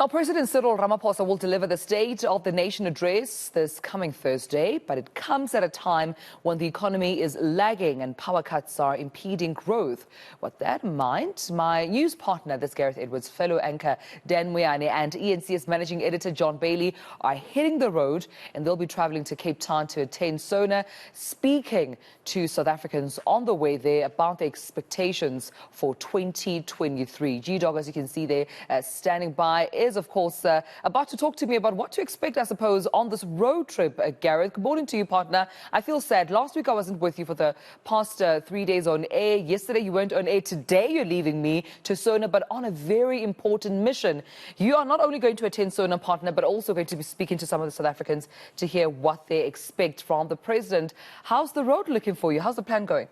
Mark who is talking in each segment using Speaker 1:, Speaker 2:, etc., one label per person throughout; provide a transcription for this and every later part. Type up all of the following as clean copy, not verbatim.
Speaker 1: Now, President Cyril Ramaphosa will deliver the State of the Nation address this coming Thursday, but it comes at a time when the economy is lagging and power cuts are impeding growth. With that in mind, my news partner, this Gareth Edwards, fellow anchor Dan Moyane and eNCA's managing editor John Bailey are hitting the road, and they'll be traveling to Cape Town to attend SONA, speaking to South Africans on the way there about the expectations for 2023. G-Dog, as you can see there, standing by, is, of course, about to talk to me about what to expect, I suppose, on this road trip. Gareth, good morning to you, partner. I feel sad. Last week I wasn't with you for the past 3 days on air. Yesterday you weren't on air. Today you're leaving me to SONA, but on a very important mission. You are not only going to attend SONA, partner, but also going to be speaking to some of the South Africans to hear what they expect from the president. How's the road looking for you? How's the plan going?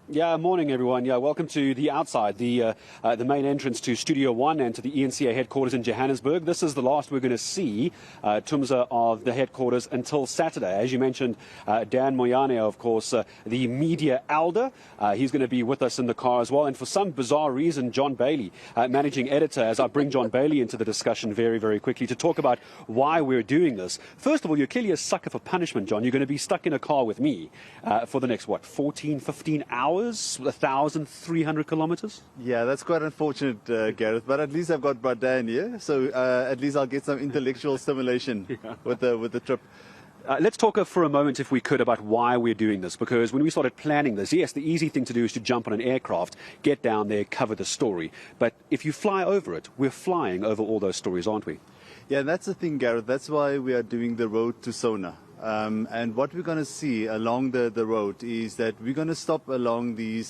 Speaker 2: Yeah, morning everyone. Yeah, welcome to the outside, the main entrance to Studio 1 and to the eNCA headquarters in Johannesburg. This is the last we're going to see, Tumza, of the headquarters until Saturday. As you mentioned, Dan Moyane, of course, the media elder. He's going to be with us in the car as well. And for some bizarre reason, John Bailey, managing editor, as I bring John Bailey into the discussion very, very quickly to talk about why we're doing this. First of all, you're clearly a sucker for punishment, John. You're going to be stuck in a car with me for the next, 14, 15 hours? 1,300 kilometers?
Speaker 3: Yeah, that's quite unfortunate, Gareth, but at least I've got Dan here, so at least I'll get some intellectual stimulation with the trip.
Speaker 2: Let's talk for a moment, if we could, about why we're doing this, because when we started planning this, yes, the easy thing to do is to jump on an aircraft, get down there, cover the story. But if you fly over it, we're flying over all those stories, aren't we?
Speaker 3: Yeah, that's the thing, Gareth. That's why we are doing the road to SONA. And what we're going to see along the road is that we're going to stop along the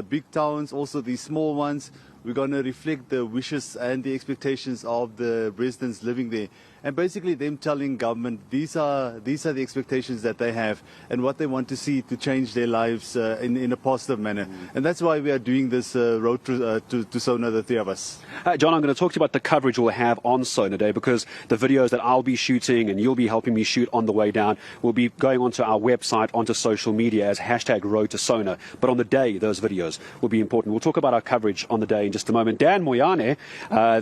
Speaker 3: big towns, also these small ones. We're going to reflect the wishes and the expectations of the residents living there. And basically them telling government these are the expectations that they have and what they want to see to change their lives in a positive manner. And that's why we are doing this road to SONA, the three of us.
Speaker 2: John, I'm going to talk to you about the coverage we'll have on SONA Day, because the videos that I'll be shooting and you'll be helping me shoot on the way down will be going onto our website, onto social media as #RoadToSONA. But on the day, those videos will be important. We'll talk about our coverage on the day in just a moment. Dan Moyane,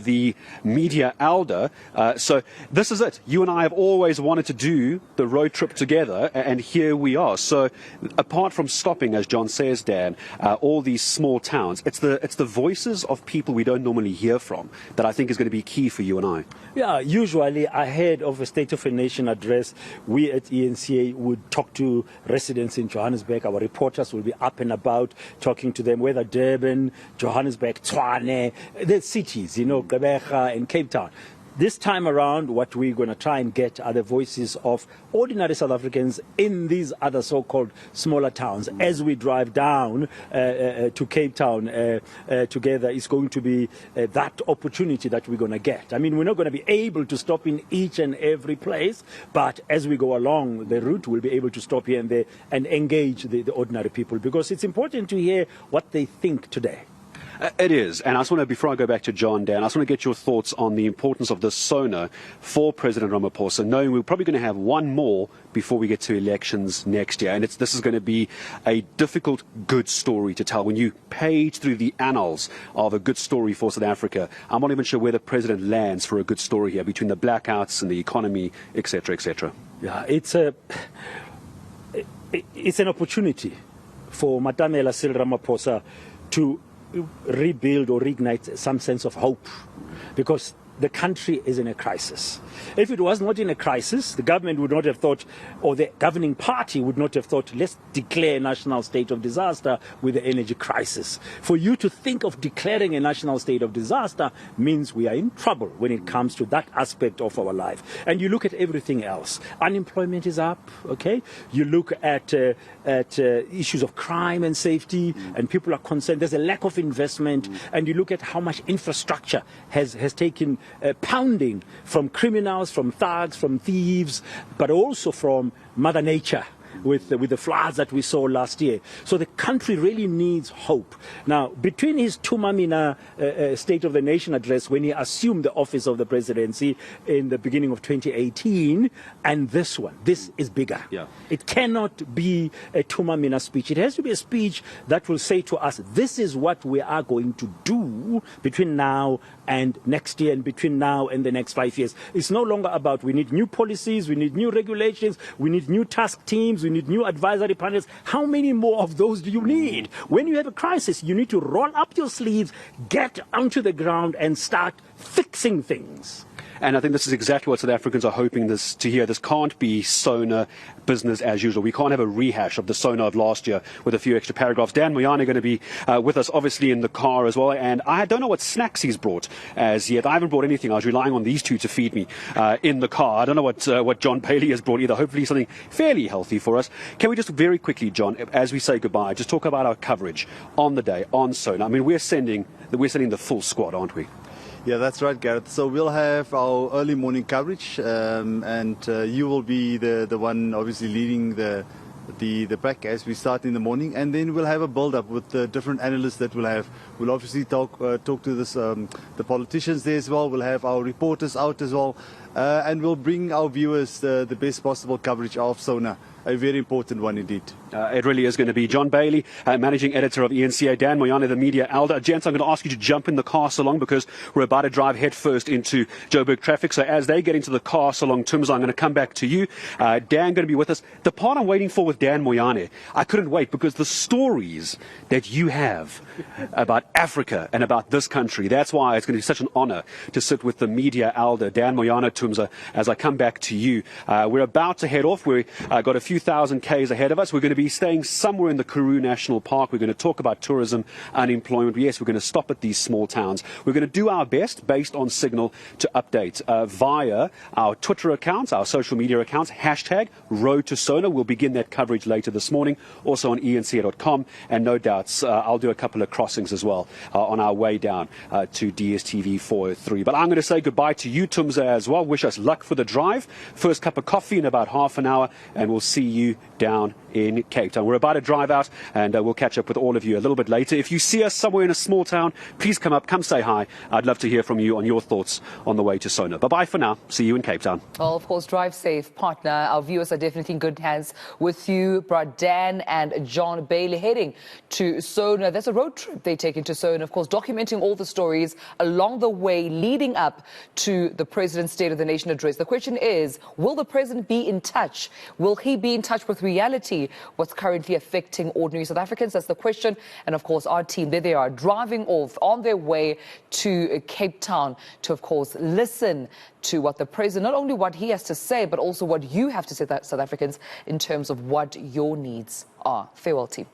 Speaker 2: the media elder. So this is it. You and I have always wanted to do the road trip together, and here we are. So apart from stopping, as John says, Dan, all these small towns, it's the voices of people we don't normally hear from that I think is going to be key for you and I.
Speaker 4: Yeah, usually ahead of a State of a Nation address, we at eNCA would talk to residents in Johannesburg. Our reporters will be up and about talking to them, whether Durban, Johannesburg, Tshwane, the cities, Gqeberha and Cape Town. This time around, what we're going to try and get are the voices of ordinary South Africans in these other so-called smaller towns. As we drive down to Cape Town together, it's going to be that opportunity that we're going to get. I mean, we're not going to be able to stop in each and every place, but as we go along the route, we'll be able to stop here and there and engage the ordinary people, because it's important to hear what they think today.
Speaker 2: It is, and I just want to, before I go back to John, Dan, I just want to get your thoughts on the importance of this SONA for President Ramaphosa, knowing we're probably going to have one more before we get to elections next year. And this is going to be a difficult, good story to tell. When you page through the annals of a good story for South Africa, I'm not even sure where the president lands for a good story here, between the blackouts and the economy, etc., etc.
Speaker 4: Yeah, it's an opportunity for Matamela Cyril Ramaphosa to rebuild or reignite some sense of hope, because the country is in a crisis. If it was not in a crisis, the government would not have thought, or the governing party would not have thought, let's declare a national state of disaster with the energy crisis. For you to think of declaring a national state of disaster means we are in trouble when it comes to that aspect of our life. And you look at everything else. Unemployment is up, okay? You look at issues of crime and safety, and people are concerned. There's a lack of investment, and you look at how much infrastructure has taken pounding from criminals, from thugs, from thieves, but also from Mother Nature. with the floods that we saw last year. So the country really needs hope. Now, between his Tumamina State of the Nation address when he assumed the office of the presidency in the beginning of 2018 and this one, this is bigger.
Speaker 2: Yeah.
Speaker 4: It cannot be a Tumamina speech. It has to be a speech that will say to us, this is what we are going to do between now and next year and between now and the next 5 years. It's no longer about we need new policies, we need new regulations, we need new task teams, we need new advisory panels. How many more of those do you need? When you have a crisis, you need to roll up your sleeves, get onto the ground and start fixing things.
Speaker 2: And I think this is exactly what South Africans are hoping to hear. This can't be SONA business as usual. We can't have a rehash of the SONA of last year with a few extra paragraphs. Dan Moyane going to be with us, obviously, in the car as well. And I don't know what snacks he's brought as yet. I haven't brought anything. I was relying on these two to feed me in the car. I don't know what John Bailey has brought either. Hopefully something fairly healthy for us. Can we just very quickly, John, as we say goodbye, just talk about our coverage on the day, on SONA? I mean, we're sending the full squad, aren't we?
Speaker 3: Yeah, that's right, Gareth. So we'll have our early morning coverage, and you will be the one obviously leading the pack as we start in the morning, and then we'll have a build-up with the different analysts that we'll have. We'll obviously talk to the politicians there as well. We'll have our reporters out as well, and we'll bring our viewers the best possible coverage of SONA. A very important one indeed.
Speaker 2: It really is going to be. John Bailey, managing editor of eNCA, Dan Moyane, the media elder. Gents, I'm going to ask you to jump in the car salon because we're about to drive headfirst into Joburg traffic. So as they get into the car salon, Tumza, I'm going to come back to you. Dan going to be with us. The part I'm waiting for with Dan Moyane, I couldn't wait because the stories that you have about Africa and about this country, that's why it's going to be such an honor to sit with the media elder, Dan Moyane, Tumza, as I come back to you. We're about to head off. We've got a few thousand Ks ahead of us. We're going to be staying somewhere in the Karoo National Park. We're going to talk about tourism, unemployment. Yes, we're going to stop at these small towns. We're going to do our best based on signal to update via our Twitter accounts, our social media accounts, hashtag Road to SONA. We'll begin that coverage later this morning, also on eNCA.com. And no doubts, I'll do a couple of crossings as well on our way down to DSTV 403. But I'm going to say goodbye to you, Tumza, as well. Wish us luck for the drive. First cup of coffee in about half an hour, and we'll see you down in Cape Town. We're about to drive out, and we'll catch up with all of you a little bit later. If you see us somewhere in a small town, please come up, come say hi. I'd love to hear from you on your thoughts on the way to SONA. Bye-bye for now. See you in Cape Town.
Speaker 1: Well, of course, drive safe, partner. Our viewers are definitely in good hands with you, Brad Dan and John Bailey, heading to SONA. There's a road trip they take into SONA, of course, documenting all the stories along the way leading up to the President's State of the Nation address. The question is, will the President be in touch? Will he be in touch with reality? What's currently affecting ordinary South Africans? That's the question. And of course, our team, there they are, driving off on their way to Cape Town to, of course, listen to what the President, not only what he has to say, but also what you have to say, South Africans, in terms of what your needs are. Farewell, team.